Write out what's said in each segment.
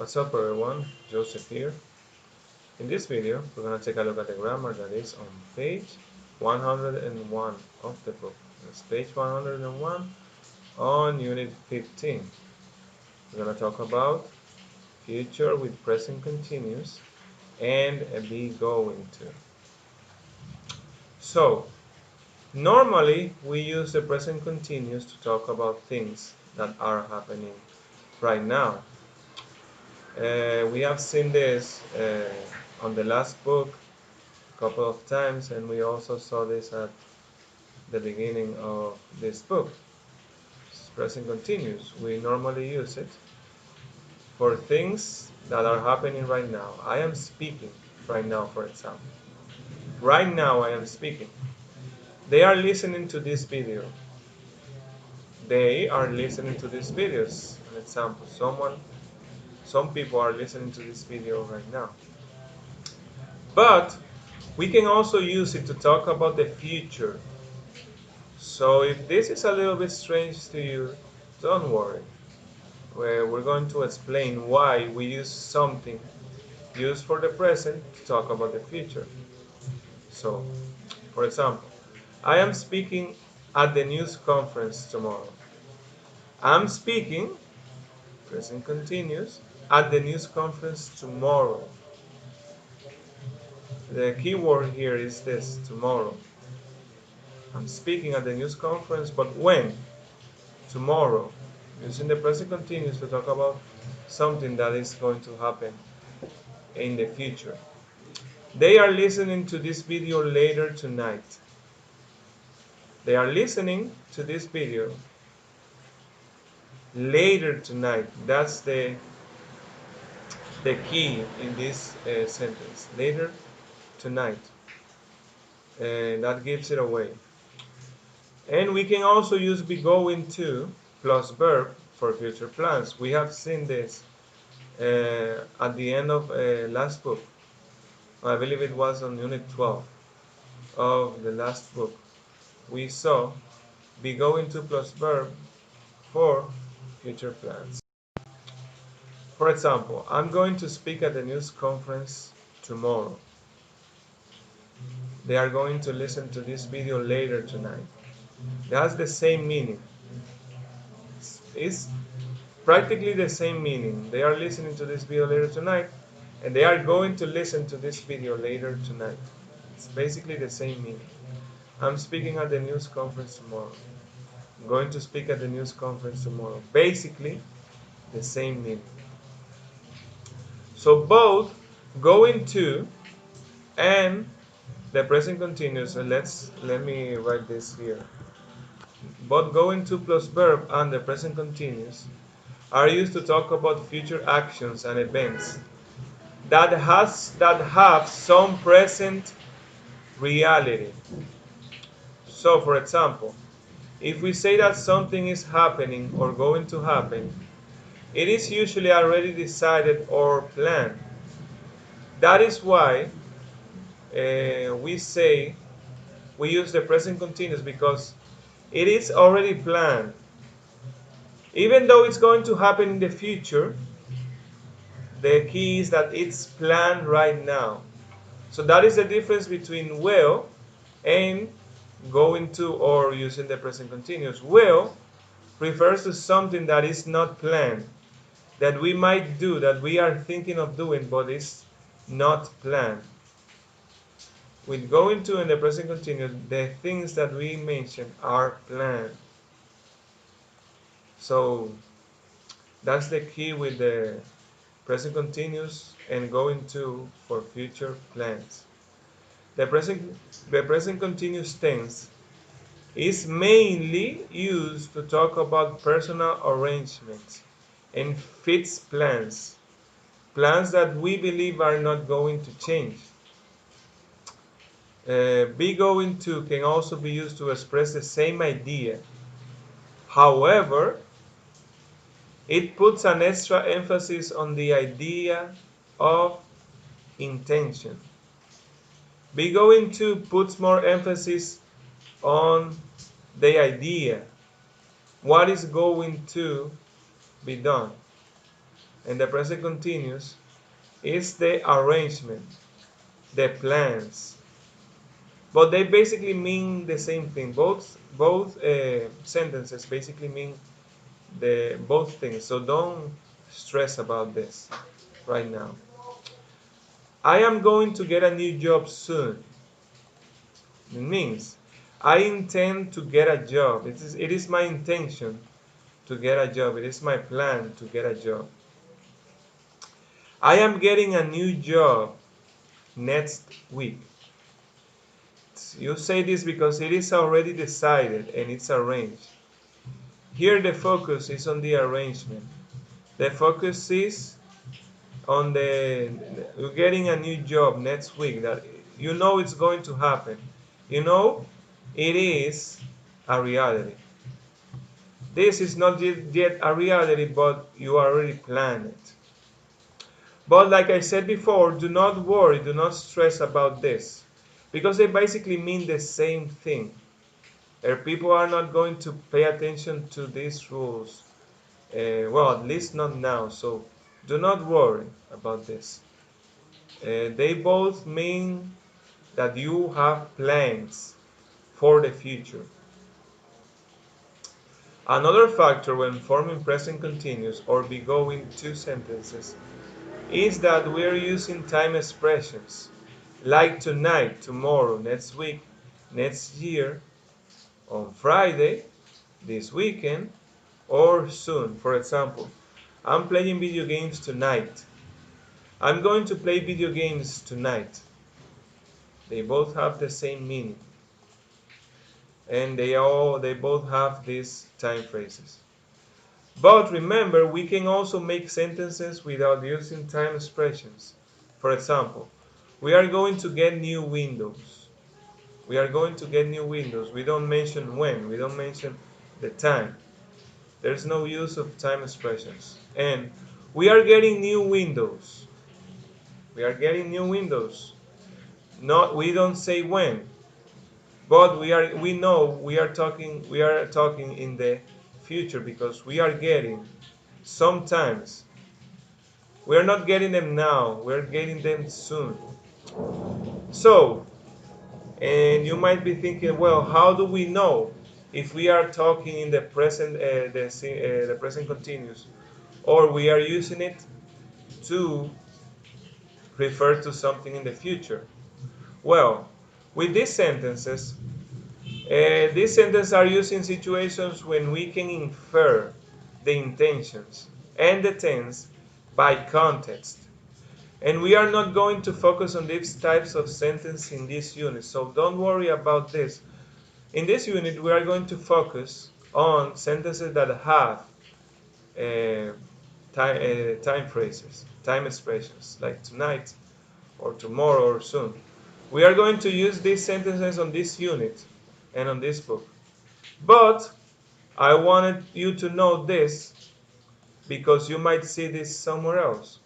What's up everyone, Joseph here. In this video, we're going to take a look at the grammar that is on page 101 of the book. It's page 101 on unit 15. We're going to talk about future with present continuous and be going to. So, normally we use the present continuous to talk about things that are happening right now. We have seen this on the last book a couple of times, and we also saw this at the beginning of this book. It's present continuous. We normally use it for things that are happening right now. I am speaking right now, for example. Right now I am speaking. They are listening to this video. They are listening to these videos. An example, some people are listening to this video right now. But we can also use it to talk about the future. So if this is a little bit strange to you, don't worry. We're going to explain why we use something used for the present to talk about the future. So, for example, I am speaking at the news conference tomorrow. I'm speaking, present continuous, at the news conference tomorrow. The key word here is this, tomorrow. I'm speaking at the news conference, but when? Tomorrow. Using the present continuous to talk about something that is going to happen in the future. They are listening to this video later tonight. They are listening to this video later tonight. That's the key in this sentence. Later tonight. And that gives it away. And we can also use be going to plus verb for future plans. We have seen this at the end of last book. I believe it was on unit 12 of the last book. We saw be going to plus verb for future plans. For example, I'm going to speak at the news conference tomorrow. They are going to listen to this video later tonight. That's the same meaning. It's practically the same meaning. They are listening to this video later tonight, and they are going to listen to this video later tonight. It's basically the same meaning. I'm speaking at the news conference tomorrow. I'm going to speak at the news conference tomorrow. Basically, the same meaning. So both going to and the present continuous. So let me write this here. Both going to plus verb and the present continuous are used to talk about future actions and events that have some present reality. So, for example, if we say that something is happening or going to happen, it is usually already decided or planned. That is why we use the present continuous, because it is already planned. Even though it's going to happen in the future, the key is that it's planned right now. So that is the difference between will and going to, or using the present continuous. Will refers to something that is not planned, that we might do, that we are thinking of doing, but it's not planned. With going to and the present continuous, the things that we mentioned are planned. So that's the key with the present continuous and going to for future plans. The present continuous tense is mainly used to talk about personal arrangements and fits plans, plans that we believe are not going to change. Be going to can also be used to express the same idea. However, it puts an extra emphasis on the idea of intention. Be going to puts more emphasis on the idea. What is going to be done? and the present continuous is the arrangement, the plans, but they basically mean the same thing. Both sentences basically mean the both things. So don't stress about this right now. I am going to get a new job soon. It means I intend to get a job. It is my intention to get a job. It is my plan to get a job. I am getting a new job next week. You say this because it is already decided and it's arranged. Here the focus is on the arrangement. The focus is on you're getting a new job next week, that you know it's going to happen. You know it is a reality. This is not yet a reality, but you already planned it. But like I said before, do not worry, do not stress about this, because they basically mean the same thing. People are not going to pay attention to these rules. Well, at least not now. So do not worry about this. They both mean that you have plans for the future. Another factor when forming present continuous or begoing two sentences is that we're using time expressions like tonight, tomorrow, next week, next year, on Friday, this weekend, or soon. For example, I'm playing video games tonight. I'm going to play video games tonight. They both have the same meaning, and they both have these time phrases. But remember, we can also make sentences without using time expressions. For example, we are going to get new windows. We are going to get new windows. We don't mention when, we don't mention the time. There's no use of time expressions. And we are getting new windows. We are getting new windows. Not, we don't say when, but we know we are talking in the future, because we are getting sometimes. We are not getting them now, we're getting them soon. So, and you might be thinking, well, how do we know if we are talking in the present, the present continuous, or we are using it to refer to something in the future? Well, with these sentences are used in situations when we can infer the intentions and the tense by context. And we are not going to focus on these types of sentences in this unit, so don't worry about this. In this unit, we are going to focus on sentences that have uh, time phrases, time expressions, like tonight or tomorrow or soon. We are going to use these sentences on this unit and on this book. But I wanted you to know this because you might see this somewhere else.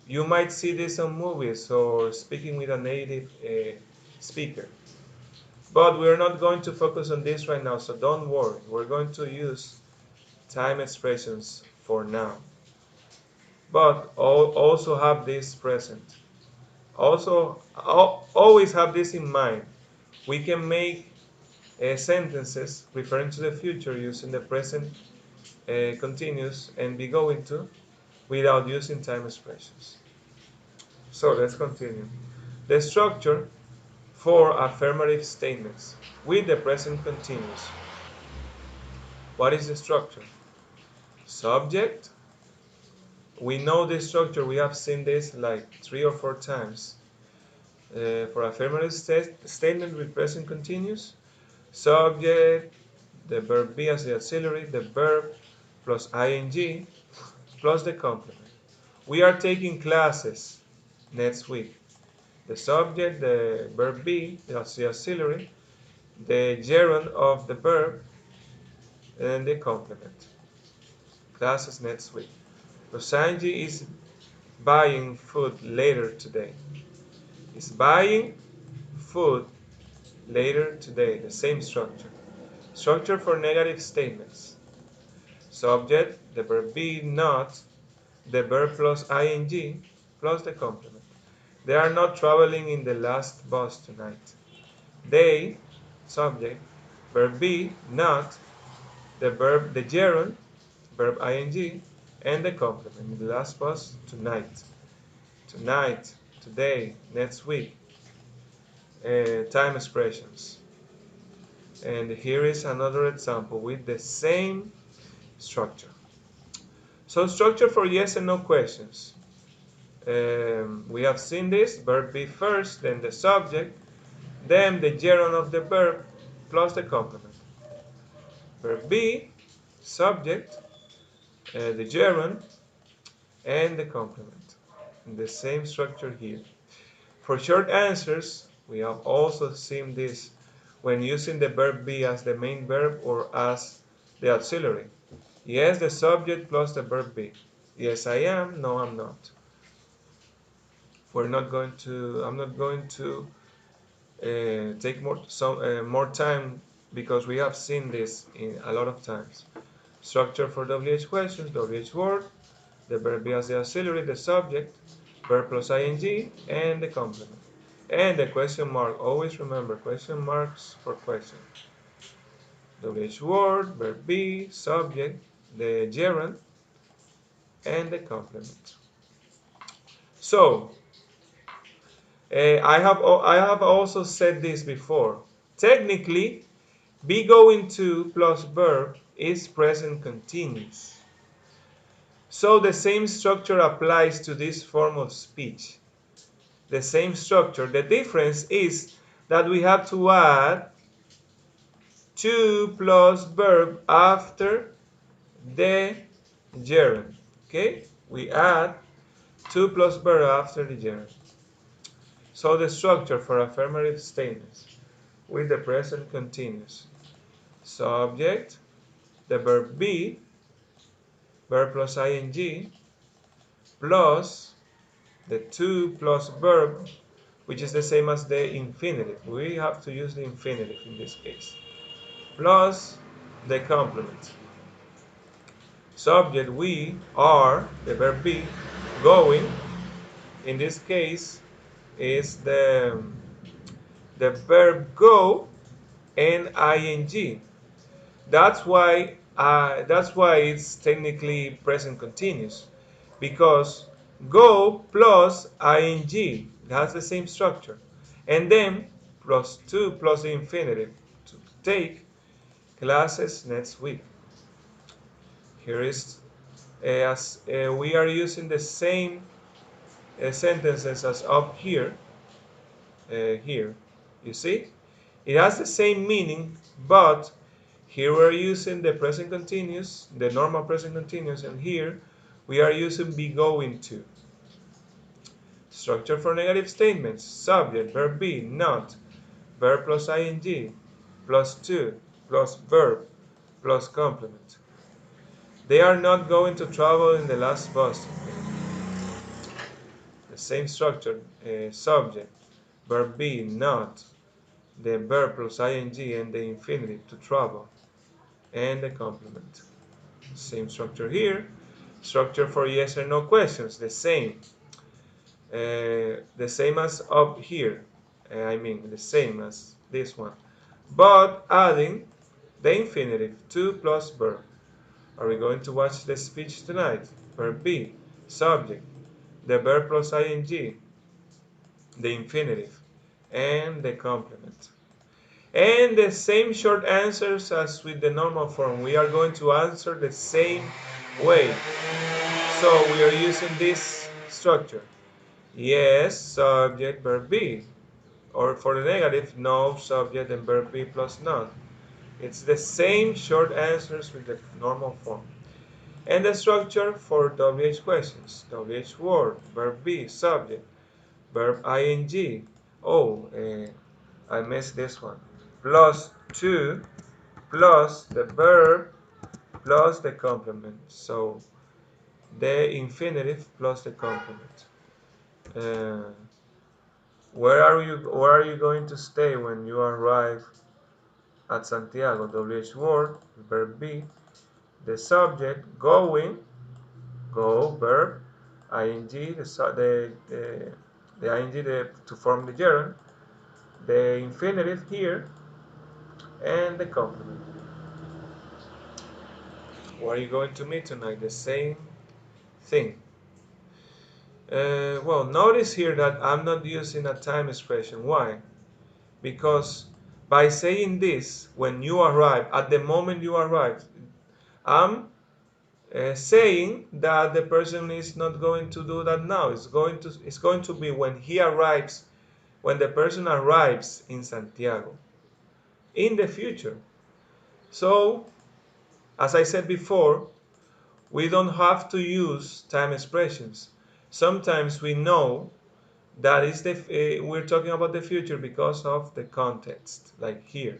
You might see this on movies or speaking with a native speaker. But we're not going to focus on this right now, so don't worry. We're going to use time expressions for now. But also have this present. Also, always have this in mind. We can make sentences referring to the future using the present continuous and be going to without using time expressions. So let's continue. The structure for affirmative statements with the present continuous. What is the structure? Subject. We know this structure. We have seen this like 3 or 4 times. For affirmative statement with present continuous, subject, the verb be as the auxiliary, the verb plus ing plus the complement. We are taking classes next week. The subject, the verb be, that's the auxiliary, the gerund of the verb, and the complement. Classes next week. Rosanji is buying food later today. Is buying food later today. The same structure. Structure for negative statements. Subject, the verb be not, the verb plus ing plus the complement. They are not traveling in the last bus tonight. They, subject, verb be, not, the gerund, verb ing, and the complement. The last bus, tonight. Tonight, today, next week. Time expressions. And here is another example with the same structure. So structure for yes and no questions. We have seen this, verb be first, then the subject, then the gerund of the verb plus the complement. Verb be, subject, the gerund, and the complement. The same structure here. For short answers, we have also seen this when using the verb be as the main verb or as the auxiliary. Yes, the subject plus the verb be. Yes, I am. No, I'm not. I'm not going to take more time because we have seen this in a lot of times. Structure for WH questions, WH word, the verb be as the auxiliary, the subject, verb plus ing, and the complement. And the question mark, always remember question marks for question. WH word, verb be, subject, the gerund, and the complement. So, I have also said this before. Technically, be going to plus verb is present continuous. So the same structure applies to this form of speech. The same structure. The difference is that we have to add to plus verb after the gerund. Okay? We add to plus verb after the gerund. So the structure for affirmative statements with the present continuous. Subject, the verb be, verb plus ing, plus the to plus verb, which is the same as the infinitive. We have to use the infinitive in this case. Plus the complement. Subject, we are, the verb be, going, in this case, is the verb go and ing. That's why it's technically present continuous, because go plus ing, that's the same structure, and then plus 2 plus the infinitive to take classes next week. Here is as we are using the same sentences as up here. Here, you see, it has the same meaning, but here we're using the present continuous, the normal present continuous, and here we are using be going to. Structure for negative statements: subject, verb be, not, verb plus ing, plus to, plus verb, plus complement. They are not going to travel in the last bus. The same structure, subject, verb be, not, the verb plus ing and the infinitive to travel, and the complement. Same structure here. Structure for yes or no questions, the same. The same as up here. The same as this one. But adding the infinitive, to plus verb. Are we going to watch the speech tonight? Verb be, subject, the verb plus ing, the infinitive, and the complement. And the same short answers as with the normal form. We are going to answer the same way. So we are using this structure. Yes, subject, verb be. Or for the negative, no, subject, and verb be plus not. It's the same short answers with the normal form. And the structure for WH questions. WH word, verb be, subject, verb ing. Oh, I missed this one. Plus 2 plus the verb plus the complement. So the infinitive plus the complement. Uh, where are you going to stay when you arrive at Santiago? WH word, verb be, the subject, Go, verb, ing, the ing to form the gerund, the infinitive here, and the complement. What are you going to meet tonight? The same thing. Well, notice here that I'm not using a time expression. Why? Because by saying this, when you arrive, at the moment you arrive, I'm saying that the person is not going to do that now. It's going to be when he arrives, when the person arrives in Santiago in the future. So, as I said before, we don't have to use time expressions. Sometimes we know that is we're talking about the future because of the context, like here.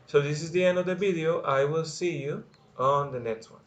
So this is the end of the video. I will see you on the next one.